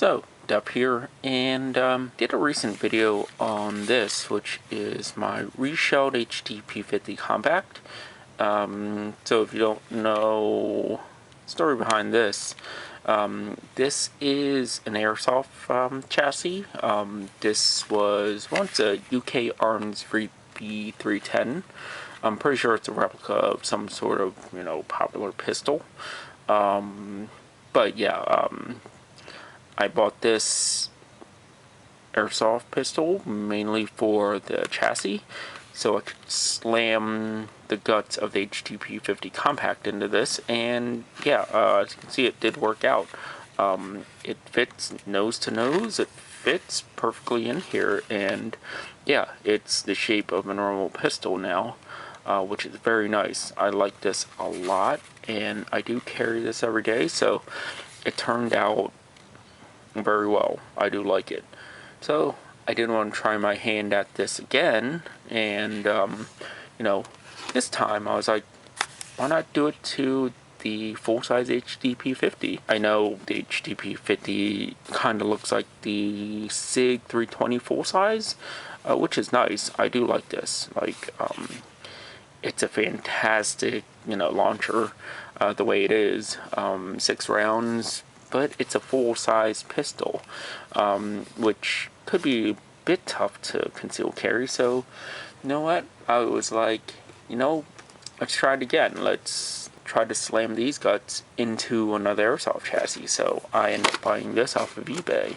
So, Dup here, and did a recent video on this, which is my reshelled hdp50 compact. So if you don't know the story behind this, this is an airsoft chassis. This was once a UK Arms B310. I'm pretty sure it's a replica of some sort of, popular pistol. But yeah, I bought this airsoft pistol mainly for the chassis, so I could slam the guts of the hdp50 compact into this, and yeah, as you can see, it did work out. It fits nose to nose, it fits perfectly in here, and yeah, it's the shape of a normal pistol now, which is very nice. I like this a lot, and I do carry this every day, so it turned out very well. I do like it. So I did want to try my hand at this again, and this time I was like, why not do it to the full-size hdp50? I know the hdp50 kind of looks like the SIG 320 full-size, which is nice. I do like this. It's a fantastic, launcher, the way it is. 6 rounds, but it's a full-size pistol, which could be a bit tough to conceal carry. So, you know what? I was like, let's try it again. Let's try to slam these guts into another airsoft chassis. So I ended up buying this off of eBay.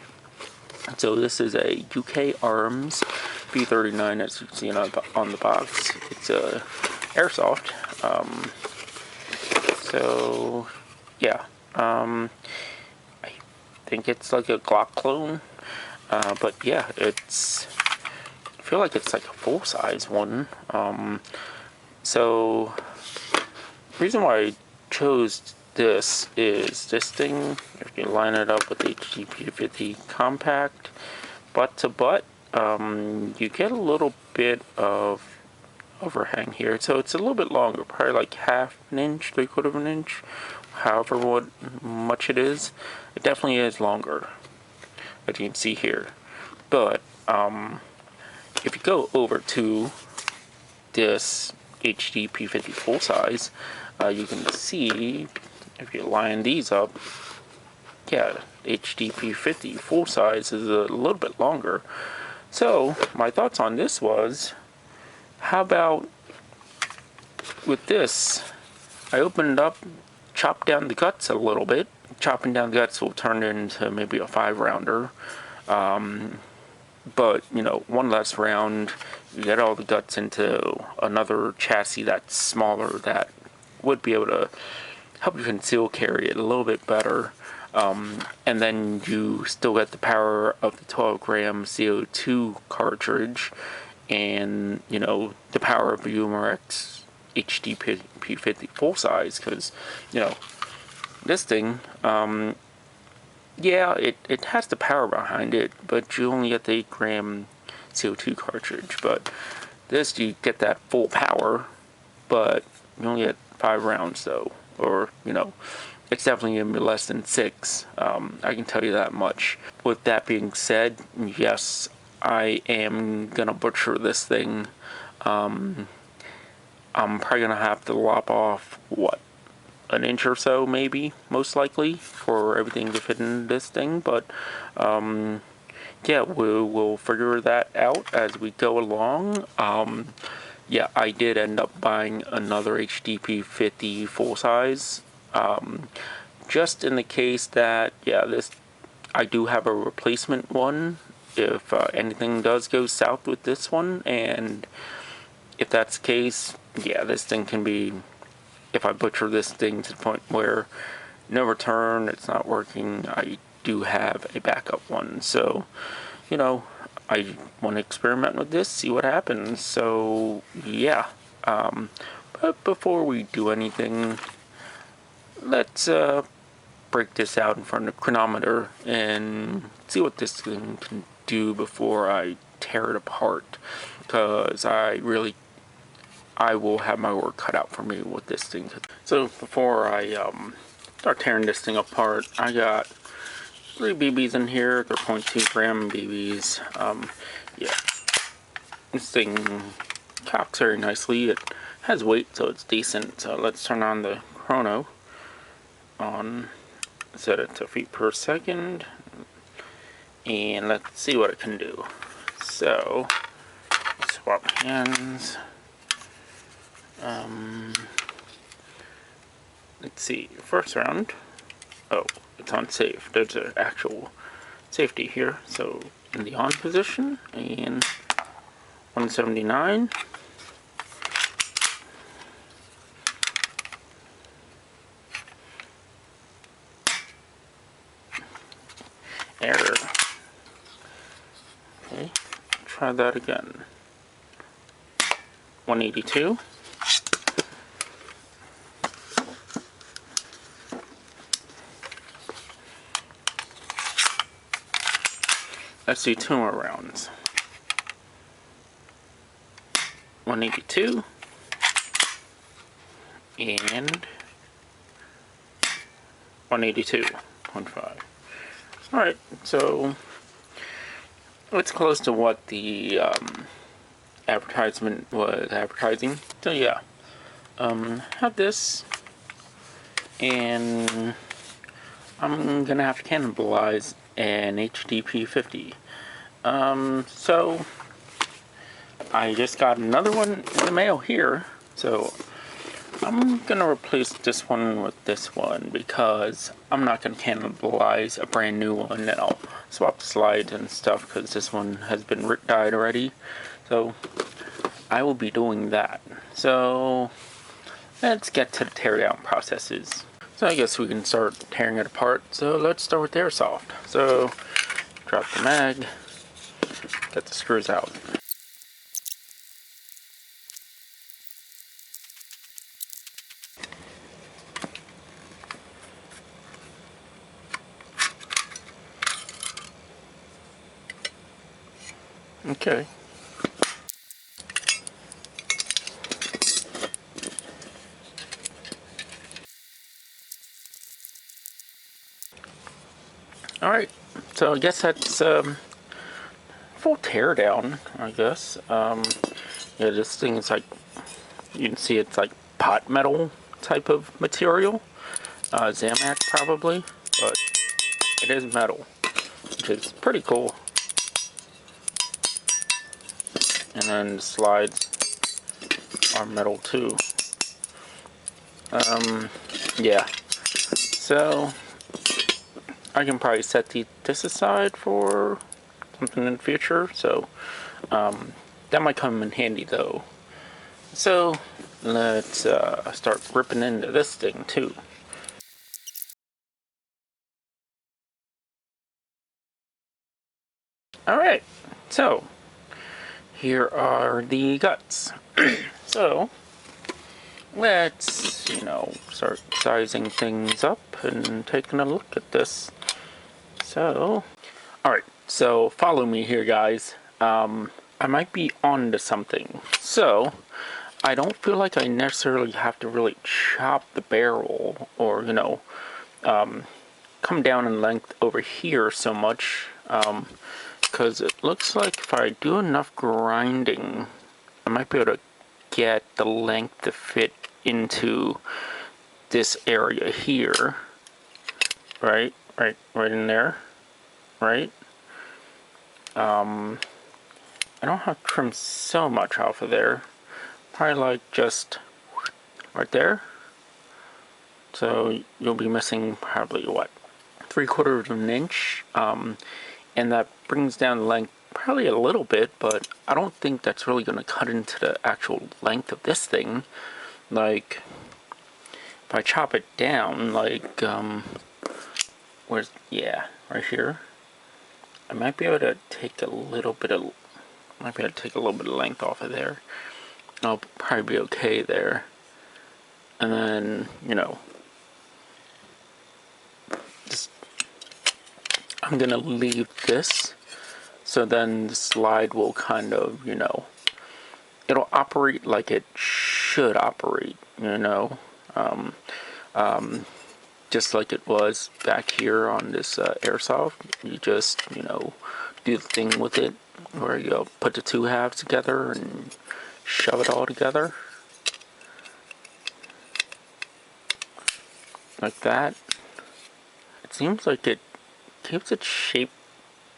So this is a UK Arms B39, as you can see on the box. It's a airsoft. So yeah. I think it's like a Glock clone, but yeah, I feel like it's like a full-size one. So the reason why I chose this is this thing, if you line it up with the hdp50 compact, butt to butt, you get a little bit of overhang here, so it's a little bit longer, probably like half an inch, 3/4 of an inch, however much it is. It definitely is longer, as you can see here. But if you go over to this hdp50 full size, you can see, if you line these up, yeah, hdp50 full size is a little bit longer. So my thoughts on this was, how about with this, I opened it up, chopped down the guts a little bit. Chopping down the guts will turn it into maybe a 5-rounder. But, one less round, you get all the guts into another chassis that's smaller that would be able to help you conceal carry it a little bit better. And then you still get the power of the 12-gram CO2 cartridge and, the power of the Umarex hdp50 full size, because, this thing, yeah, it has the power behind it, but you only get the 8-gram CO2 cartridge. But this, you get that full power, but you only get 5 rounds though, or, it's definitely going to be less than 6. I can tell you that much. With that being said, yes, I am going to butcher this thing. I'm probably going to have to lop off, an inch or so, maybe, most likely, for everything to fit in this thing. But yeah, we'll figure that out as we go along. Yeah, I did end up buying another hdp50 full size, just in the case that, yeah, I do have a replacement one if anything does go south with this one. And if that's the case, yeah, this thing can be, if I butcher this thing to the point where no return, it's not working, I do have a backup one. So, I want to experiment with this, see what happens. So, yeah. But before we do anything, let's break this out in front of the chronometer and see what this thing can do before I tear it apart. Because I will have my work cut out for me with this thing. So before I start tearing this thing apart, I got 3 BBs in here. They're 0.2 gram BBs. Yeah, this thing cocks very nicely. It has weight, so it's decent. So let's turn on the chrono. Set it to feet per second, and let's see what it can do. So, swap hands. Let's see, first round. Oh, it's on safe. There's an actual safety here. So, in the on position, and 179. Error. Okay, try that again. 182. Let's do 2 more rounds. 182 and 182.5. Alright, so it's close to what the advertisement was advertising. So yeah, have this, and I'm gonna have to cannibalize an hdp50. So I just got another one in the mail here, so I'm gonna replace this one with this one because I'm not gonna cannibalize a brand new one, and I'll swap slides and stuff because this one has been dyed already. So I will be doing that. So let's get to the teardown processes. So I guess we can start tearing it apart. So let's start with the airsoft. So drop the mag, get the screws out. Okay. Alright, so I guess that's full teardown, I guess. Yeah, this thing is like, you can see it's like pot metal type of material. Zamac probably, but it is metal, which is pretty cool. And then the slides are metal too. Yeah. So I can probably set this aside for something in the future. So that might come in handy though. So let's start ripping into this thing too. Alright, so here are the guts. So let's, start sizing things up and taking a look at this. So, alright, so follow me here, guys. I might be onto something. So, I don't feel like I necessarily have to really chop the barrel or, come down in length over here so much. Because it looks like if I do enough grinding, I might be able to get the length to fit into this area here. Right in there. Right? I don't have to trim so much off of there. Probably like just right there. So you'll be missing probably what, 3/4 of an inch. And that brings down the length probably a little bit, but I don't think that's really going to cut into the actual length of this thing. Like, if I chop it down, like, right here, I might be able to take a little bit of length off of there. I'll probably be okay there. And then, I'm gonna leave this, so then the slide will kind of, it'll operate like it should operate, just just like it was back here on this airsoft. You just, you know, do the thing with it where you put the two halves together and shove it all together. Like that. It seems like it keeps its shape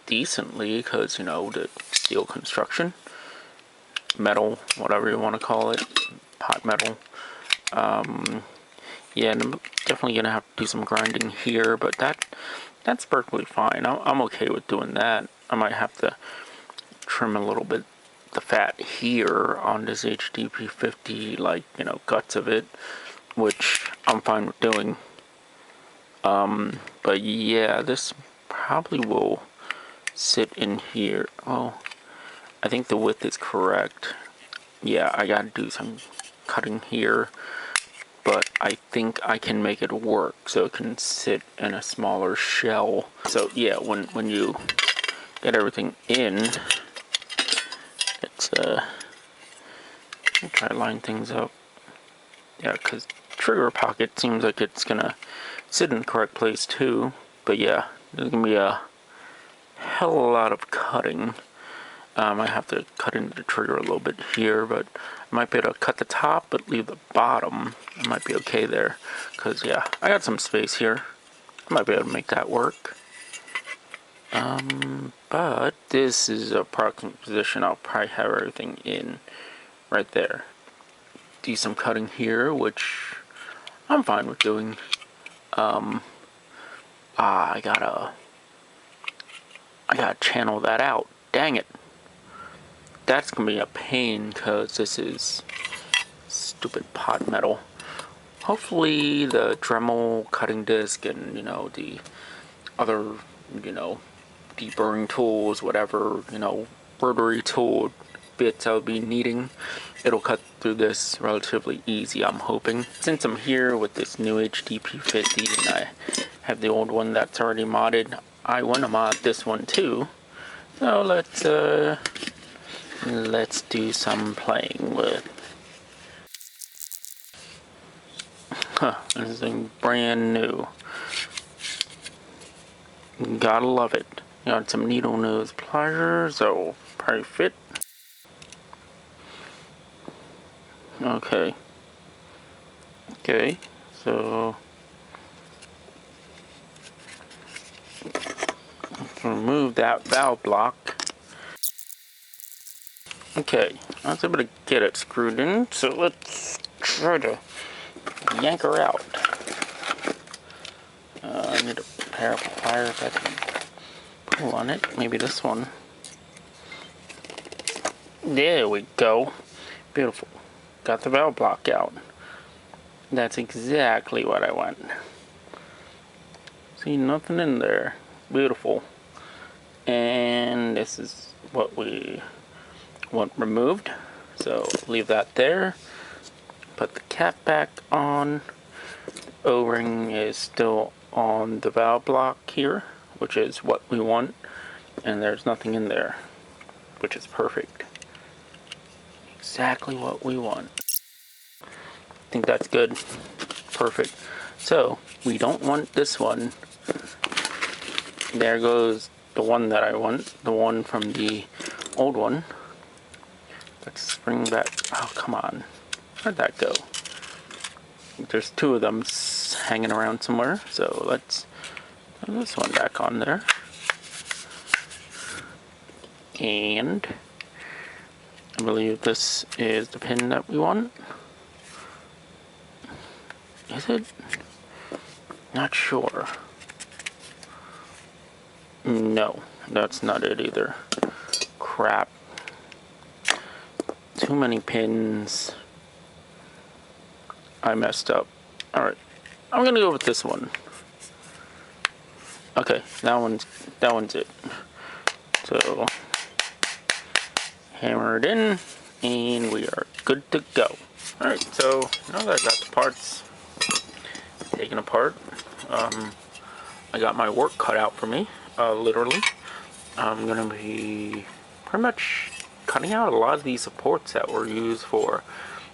decently because, you know, the steel construction, metal, whatever you want to call it, hot metal. Yeah, and I'm definitely gonna have to do some grinding here, but that's perfectly fine. I'm okay with doing that. I might have to trim a little bit the fat here on this hdp50, like, you know, guts of it, which I'm fine with doing. But yeah, this probably will sit in here. Oh, I think the width is correct. Yeah, I gotta do some cutting here, but I think I can make it work so it can sit in a smaller shell. So yeah, when you get everything in, it's I'll try to line things up. Yeah, because trigger pocket seems like it's gonna sit in the correct place too. But yeah, there's gonna be a hell of a lot of cutting. I have to cut into the trigger a little bit here, but I might be able to cut the top but leave the bottom. I might be okay there, because yeah, I got some space here. I might be able to make that work. But this is a approximate position. I'll probably have everything in right there. Do some cutting here, which I'm fine with doing. I gotta channel that out. Dang it. That's gonna be a pain because this is stupid pot metal. Hopefully the Dremel cutting disc and, you know, the other, you know, deburring tools, whatever, you know, rotary tool bits I'll be needing, it'll cut through this relatively easy, I'm hoping. Since I'm here with this new hdp50 and I have the old one that's already modded, I want to mod this one too. So let's do some playing with. This is brand new. Gotta love it. Got some needle nose pliers that will probably fit. Okay. Okay, so let's remove that valve block. Okay, I was able to get it screwed in, so let's try to yank her out. I need a pair of pliers that can pull on it. Maybe this one. There we go. Beautiful. Got the valve block out. That's exactly what I want. See, nothing in there. Beautiful. And this is what we want removed. So leave that there. Put the cap back on. The O-ring is still on the valve block here, which is what we want. And there's nothing in there, which is perfect. Exactly what we want. I think that's good. Perfect. So we don't want this one. There goes the one that I want, the one from the old one. Let's bring back. Oh, come on. Where'd that go? There's two of them hanging around somewhere, so let's put this one back on there. And I believe this is the pin that we want. Is it? Not sure. No, that's not it either. Crap. Too many pins. I messed up. Alright. I'm gonna go with this one. Okay, that one's it. So hammer it in and we are good to go. Alright, so now that I got the parts taken apart, I got my work cut out for me, literally. I'm gonna be pretty much cutting out a lot of these supports that were used for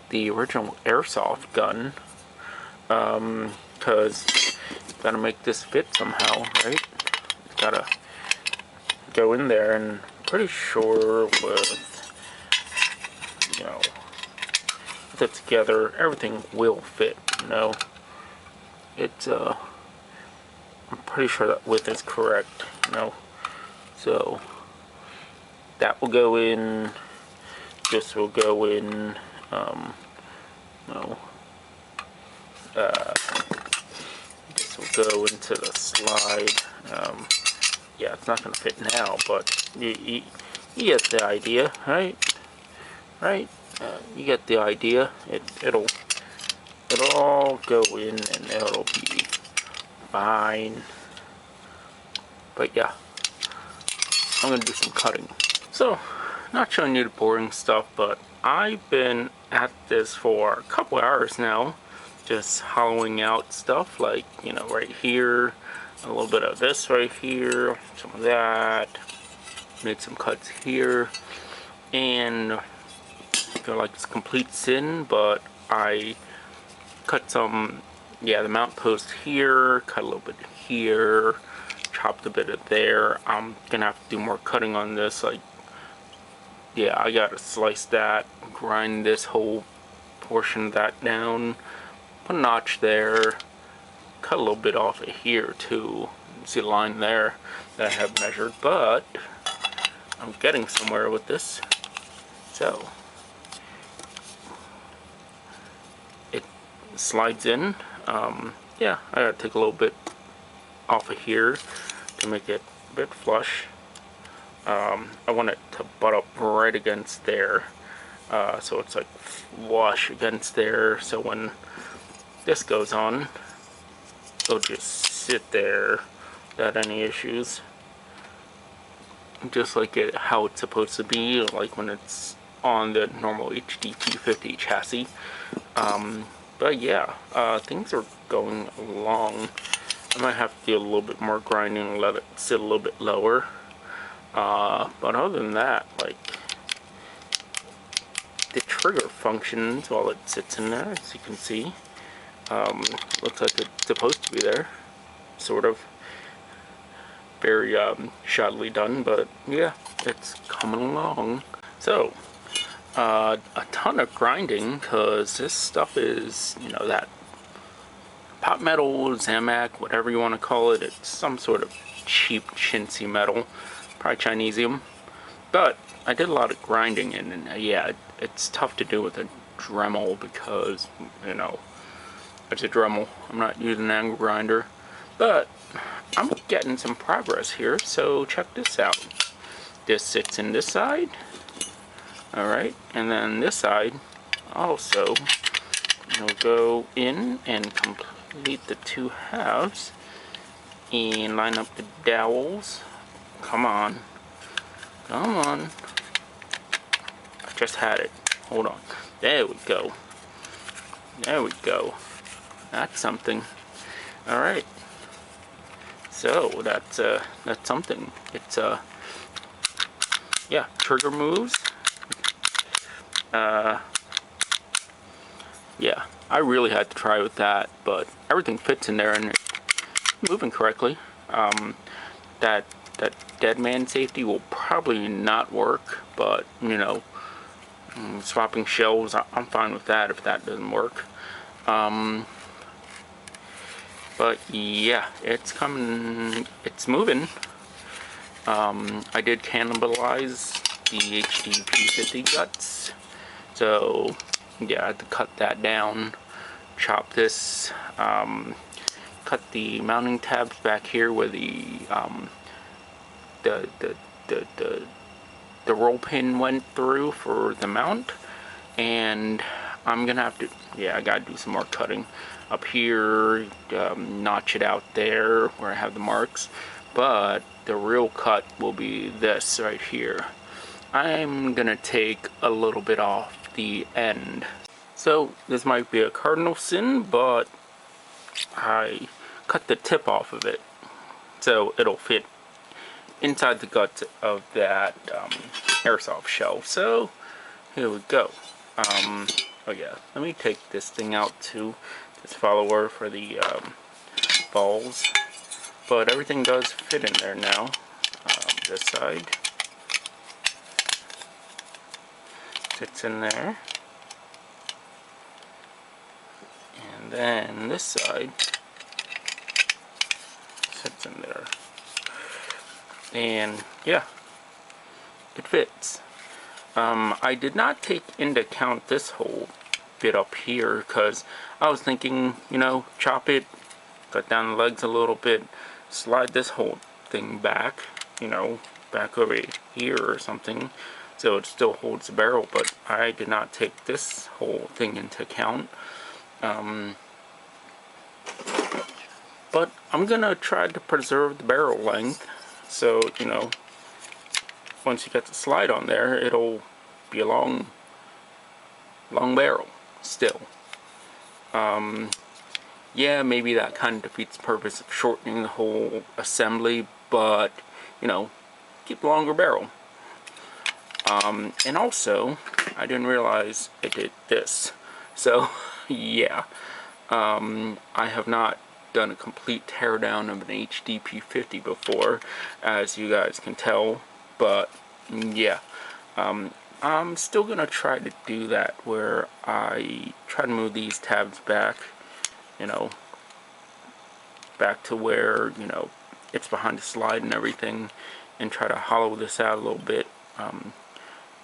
the original airsoft gun, because gotta make this fit somehow, right? It's gotta go in there, and I'm pretty sure with, you know, with it together, everything will fit, you know. It's, I'm pretty sure that width is correct, you know. So, that will go in, this will go in, no. This will go into the slide. Yeah, it's not going to fit now, but you get the idea, right? Right? You get the idea. It'll all go in, and it'll be fine. But yeah, I'm going to do some cutting. So, not showing you the boring stuff, but I've been at this for a couple hours now, just hollowing out stuff, like, you know, right here, a little bit of this right here, some of that, made some cuts here, and I feel like it's a complete sin, but I cut some, yeah, the mount post here, cut a little bit here, chopped a bit of there. I'm gonna have to do more cutting on this, like, yeah, I gotta slice that, grind this whole portion of that down, put a notch there, cut a little bit off of here too. You see the line there that I have measured, but I'm getting somewhere with this. So it slides in. Yeah, I gotta take a little bit off of here to make it a bit flush. I want it to butt up right against there, so it's like flush against there, so when this goes on, it'll just sit there without any issues, just like how it's supposed to be, like when it's on the normal hdp50 chassis. But yeah, things are going along. I might have to do a little bit more grinding and let it sit a little bit lower. But other than that, like, the trigger functions while it sits in there, as you can see. Looks like it's supposed to be there, sort of. Very shoddily done, but yeah, it's coming along. So, a ton of grinding, because this stuff is, you know, that pot metal, Zamac, whatever you want to call it. It's some sort of cheap chintzy metal, probably Chinesium. But I did a lot of grinding, and yeah, it's tough to do with a Dremel because, you know, it's a Dremel. I'm not using an angle grinder, but I'm getting some progress here. So check this out. This sits in this side, all right, and then this side also will go in and complete the two halves and line up the dowels. Come on. Come on. I just had it. Hold on. There we go. There we go. That's something. Alright. So that's something. It's yeah, trigger moves. Yeah, I really had to try with that, but everything fits in there and it's moving correctly. That dead man safety will probably not work, but you know, swapping shells, I'm fine with that if that doesn't work. But yeah, it's coming, it's moving. I did cannibalize the hdp50 guts, so yeah, I had to cut that down, chop this, cut the mounting tabs back here where the roll pin went through for the mount, and I'm gonna have to, yeah, I gotta do some more cutting up here, notch it out there where I have the marks, but the real cut will be this right here. I'm gonna take a little bit off the end. So this might be a cardinal sin, but I cut the tip off of it so it'll fit inside the guts of that airsoft shell. So here we go. Oh yeah, let me take this thing out too, this follower for the balls, but everything does fit in there now. This side fits in there, and then this side fits in there, and yeah, it fits. I did not take into account this whole bit up here because I was thinking, you know, chop it, cut down the legs a little bit, slide this whole thing back, you know, back over here or something, so it still holds the barrel, but I did not take this whole thing into account. But I'm gonna try to preserve the barrel length, so, you know, once you get the slide on there, it'll be a long barrel still. Yeah, maybe that kind of defeats the purpose of shortening the whole assembly, but, you know, keep a longer barrel. And also, I didn't realize it did this. So, yeah, I have not done a complete teardown of an hdp50 before, as you guys can tell, but yeah, I'm still gonna try to do that, where I try to move these tabs back, you know, back to where, you know, it's behind the slide and everything, and try to hollow this out a little bit.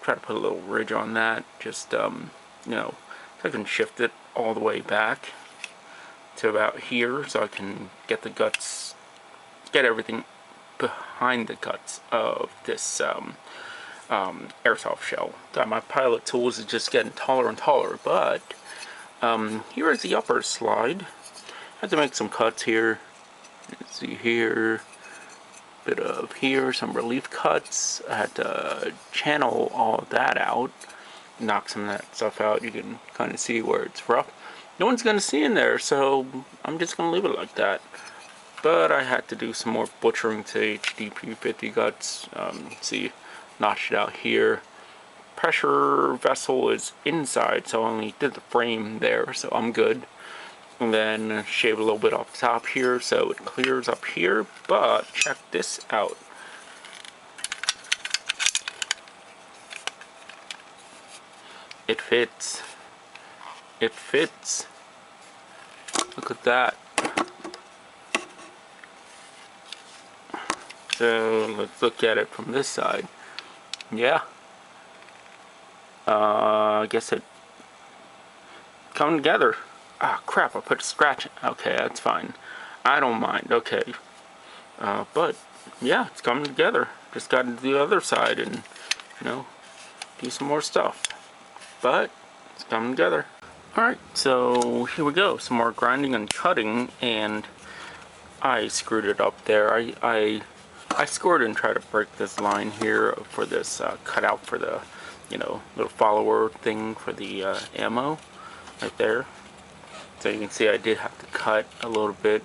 Try to put a little ridge on that, just you know, so I can shift it all the way back to about here, so I can get the guts, get everything behind the guts of this airsoft shell. Got my pilot tools is just getting taller and taller, but here is the upper slide. I had to make some cuts here. Let's see here, bit of here, some relief cuts. I had to channel all that out, knock some of that stuff out. You can kind of see where it's rough. No one's gonna see in there, so I'm just gonna leave it like that. But I had to do some more butchering to hdp50 guts. See, notched it out here. Pressure vessel is inside, so I only did the frame there, so I'm good. And then shave a little bit off the top here so it clears up here. But check this out. It fits. It fits. Look at that. So let's look at it from this side. Yeah. I guess it come together. Ah, crap, I put a scratch in. Okay, that's fine. I don't mind. Okay. But yeah, it's coming together. Just got to do the other side and, you know, do some more stuff. But it's coming together. Alright, so here we go. Some more grinding and cutting, and I screwed it up there. I scored and tried to break this line here for this cutout for the, you know, little follower thing for the ammo right there. So you can see I did have to cut a little bit,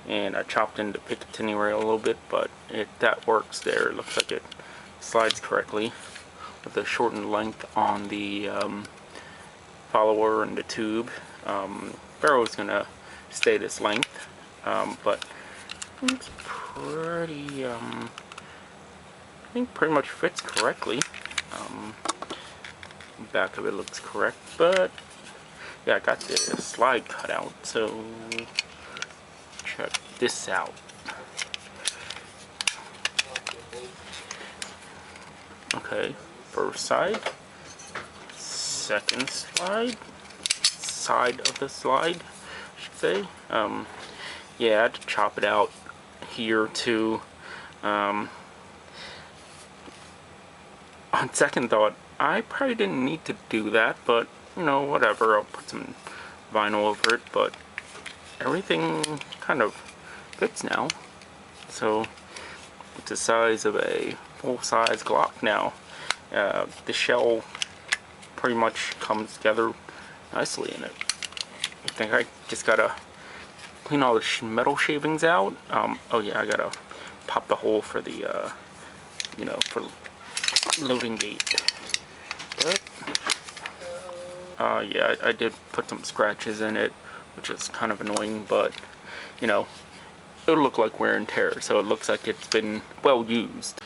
and I chopped into Picatinny rail a little bit, but that works there. It looks like it slides correctly with the shortened length on the follower and the tube. Barrel is gonna stay this length, but it's pretty, I think pretty much fits correctly. Back of it looks correct, but yeah, I got the slide cut out, so check this out. Okay, first side, second slide, side of the slide, I should say. Yeah, I had to chop it out here too. On second thought, I probably didn't need to do that, but you know, whatever. I'll put some vinyl over it, but everything kind of fits now. So it's the size of a full-size Glock now. The shell pretty much comes together nicely in it. I think I just gotta clean all the metal shavings out. Oh yeah, I gotta pop the hole for the, you know, for loading gate. But, yeah, I did put some scratches in it, which is kind of annoying, but, you know, it'll look like wear and tear, so it looks like it's been well used.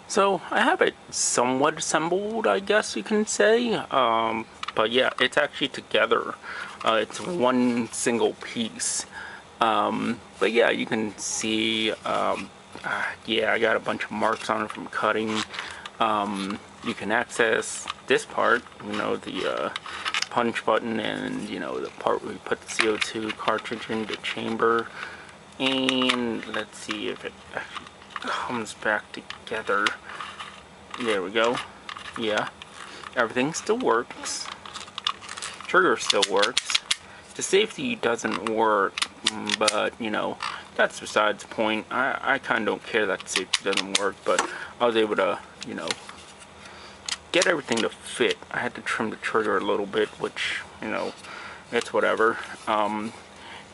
So I have it somewhat assembled, I guess you can say, but yeah, it's actually together. It's one single piece. But yeah, you can see, yeah, I got a bunch of marks on it from cutting. You can access this part, you know, the punch button, and you know, the part where we put the CO2 cartridge in the chamber. And let's see if it actually comes back together. There we go. Yeah, everything still works. Trigger still works. The safety doesn't work, but you know, that's besides the point. I kind of don't care that the safety doesn't work, but I was able to, you know, get everything to fit. I had to trim the trigger a little bit, which, you know, it's whatever.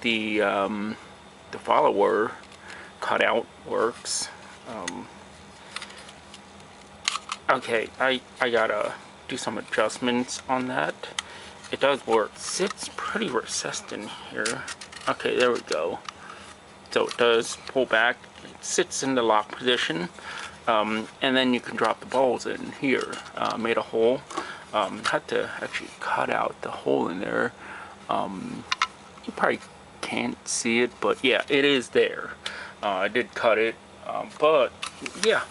The follower cutout works. Okay, I gotta do some adjustments on that. It does work. It sits pretty recessed in here. Okay, there we go. So it does pull back. It sits in the lock position. And then you can drop the balls in here. Made a hole. Had to actually cut out the hole in there. You probably can't see it, but yeah, it is there. I did cut it. But yeah,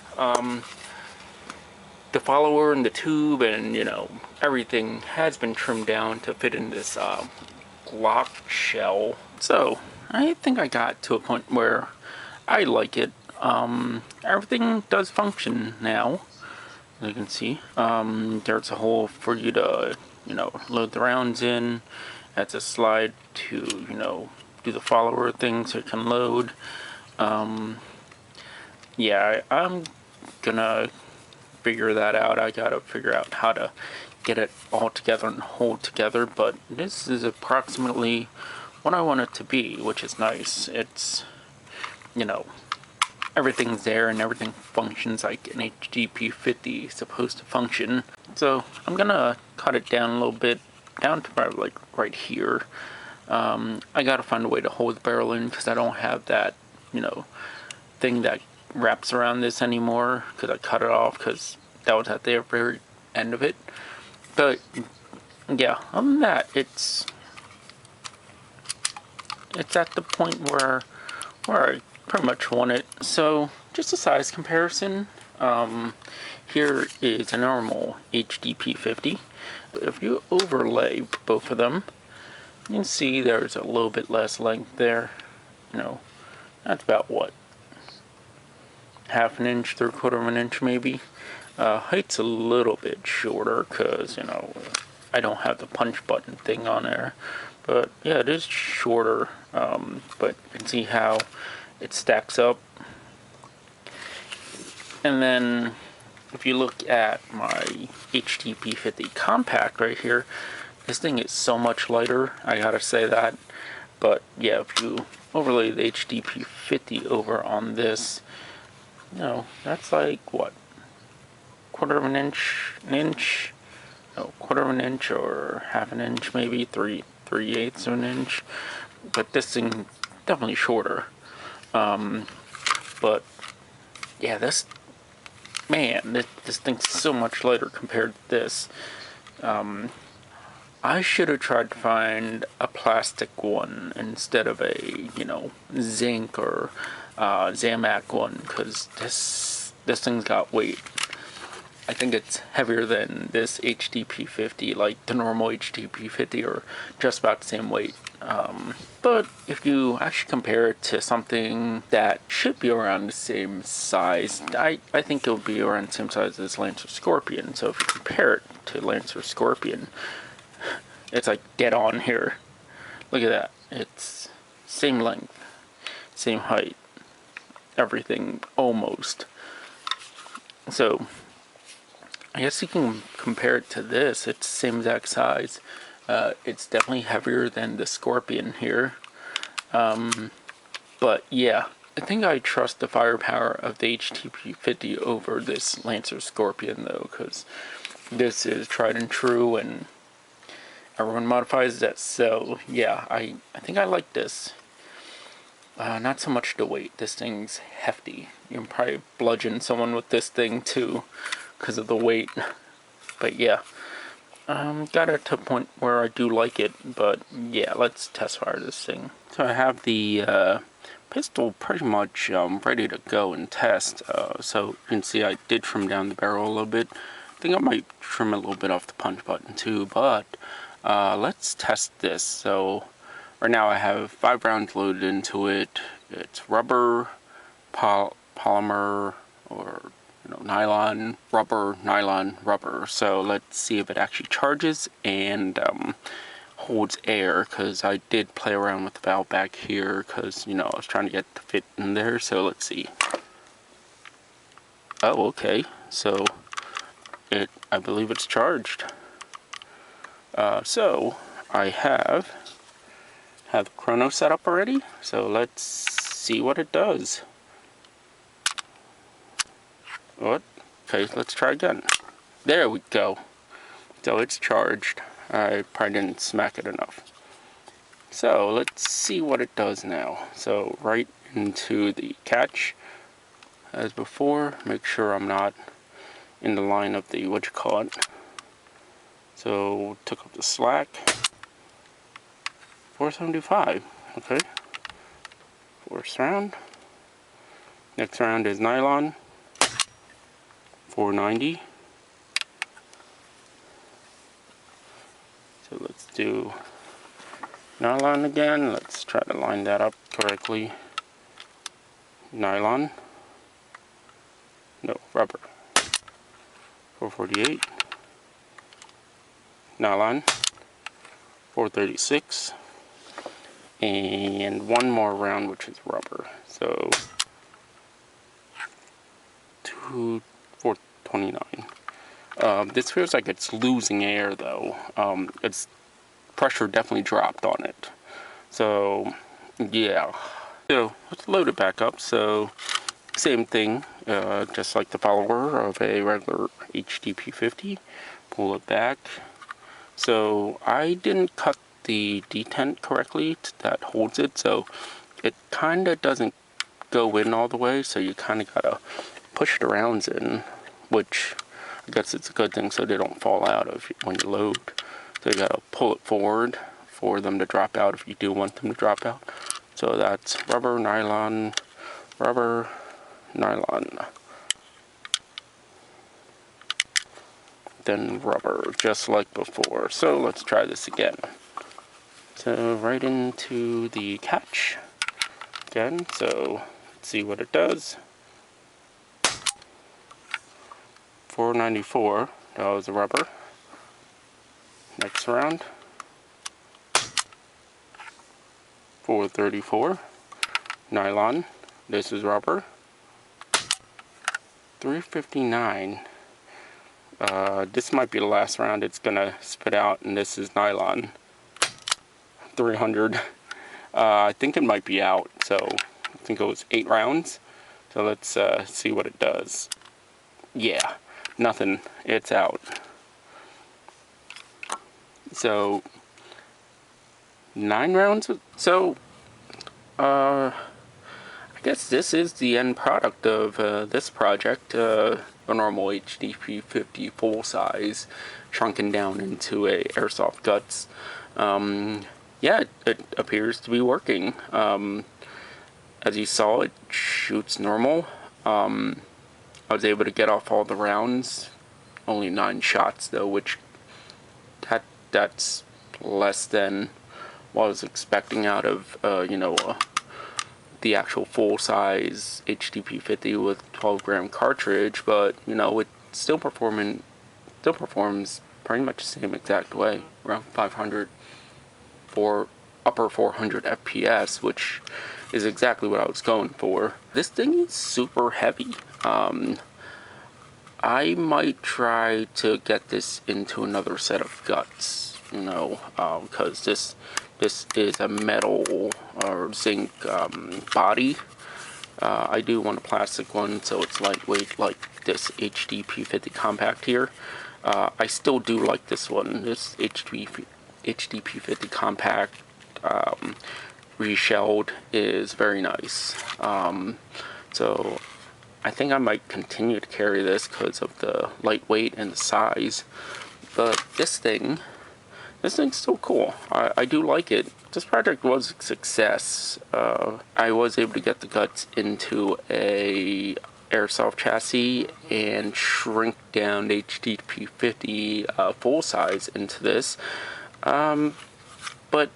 the follower and the tube and, you know, everything has been trimmed down to fit in this lock shell. So I think I got to a point where I like it. Everything does function now, as you can see. There's a hole for you to, you know, load the rounds in. That's a slide to, you know, do the follower thing so it can load. Yeah, I'm gonna figure that out. I gotta figure out how to get it all together and hold together, but this is approximately what I want it to be, which is nice. It's, you know, everything's there and everything functions like an hdp50 is supposed to function. So I'm gonna cut it down a little bit, down to about like right here. I gotta find a way to hold the barrel in because I don't have that, you know, thing that wraps around this anymore, because I cut it off because that was at the very end of it. But yeah, other than that, it's at the point where I pretty much want it. So just a size comparison. Here is a normal hdp50. If you overlay both of them, you can see there's a little bit less length there. You know, that's about what, half an inch, 3/4 of an inch maybe. Height's a little bit shorter because, you know, I don't have the punch button thing on there. But yeah, it is shorter. But you can see how it stacks up. And then if you look at my hdp50 compact right here, this thing is so much lighter, I gotta say that. But yeah, if you overlay the hdp50 over on this, you know, that's like what, 1/4 of an inch, no, 1/4 of an inch or half an inch, maybe 3/8 of an inch. But this thing definitely shorter. But yeah, this thing's so much lighter compared to this. I should have tried to find a plastic one instead of a, you know, zinc or Zamac one, because this thing's got weight. I think it's heavier than this hdp50, like the normal hdp50, or just about the same weight. But if you actually compare it to something that should be around the same size, I think it would be around the same size as Lancer Scorpion. So if you compare it to Lancer Scorpion, it's like dead on here. Look at that. It's same length, same height, everything almost. So I guess you can compare it to this. It's the same exact size. It's definitely heavier than the Scorpion here. But yeah, I think I trust the firepower of the hdp50 over this Lancer Scorpion though, because this is tried and true and everyone modifies that. So yeah, I think I like this. Not so much the weight. This thing's hefty. You can probably bludgeon someone with this thing too because of the weight. But yeah, got it to a point where I do like it. But yeah, let's test fire this thing. So I have the pistol pretty much ready to go and test. So you can see I did trim down the barrel a little bit. I think I might trim a little bit off the punch button too, but let's test this. So right now I have 5 rounds loaded into it. It's rubber, polymer, or nylon, rubber. So let's see if it actually charges and holds air, because I did play around with the valve back here because I was trying to get it to fit in there. So let's see. Oh, okay. So I believe it's charged. So I have the chrono set up already. So let's see what it does. What? Okay, let's try again. There we go. So it's charged. I probably didn't smack it enough. So let's see what it does now. So right into the catch as before. Make sure I'm not in the line of the So took up the slack. 475. Okay. First round. Next round is nylon. 490. So let's do nylon again. Let's try to line that up correctly. Nylon. No, rubber. 448. Nylon. 436. And one more round, which is rubber. So 429. This feels like it's losing air though. Its pressure definitely dropped on it. So yeah. So let's load it back up. So same thing, just like the follower of a regular hdp50. Pull it back. So I didn't cut the detent correctly that holds it, so it kind of doesn't go in all the way, so you kind of gotta push the rounds in, which I guess it's a good thing so they don't fall out when you load. So you gotta pull it forward for them to drop out if you do want them to drop out. So that's rubber, nylon, then rubber, just like before. So let's try this again. So right into the catch again, so let's see what it does. 494, that was the rubber. Next round. 434, nylon, this is rubber. 359, this might be the last round it's gonna spit out, and this is nylon. 300, I think it might be out, so I think it was 8 rounds. So let's see what it does. Yeah, nothing, it's out. So 9 rounds. So I guess this is the end product of this project, a normal hdp50 full size shrunken down into a airsoft guts. Yeah, it appears to be working. As you saw, it shoots normal. I was able to get off all the rounds, only 9 shots though, which that's less than what I was expecting out of the actual full size hdp50 with 12 gram cartridge. But it still performs pretty much the same exact way, around 500 for upper 400 FPS, which is exactly what I was going for. This thing is super heavy. I might try to get this into another set of guts, because this is a metal or zinc body. I do want a plastic one, so it's lightweight like this hdp50 compact here. I still do like this one, this hdp50 compact. reshelled is very nice. So I think I might continue to carry this because of the lightweight and the size. But this thing's still cool. I do like it. This project was a success. I was able to get the guts into a airsoft chassis and shrink down the hdp50 full size into this. But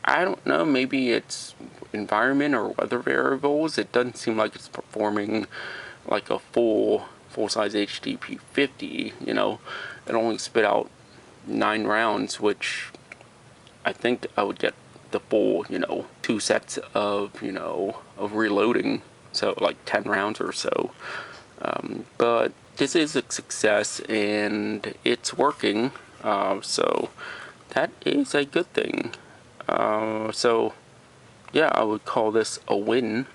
I don't know, maybe it's environment or weather variables. It doesn't seem like it's performing like a full-size hdp50, you know. It only spit out 9 rounds, which I think I would get the full, 2 sets of, of reloading, so like 10 rounds or so. But this is a success and it's working, so that is a good thing. So yeah, I would call this a win.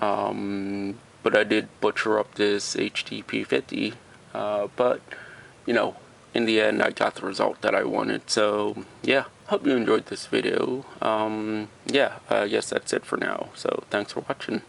But I did butcher up this hdp50, but in the end I got the result that I wanted. So yeah, hope you enjoyed this video. Yeah, I guess that's it for now, so thanks for watching.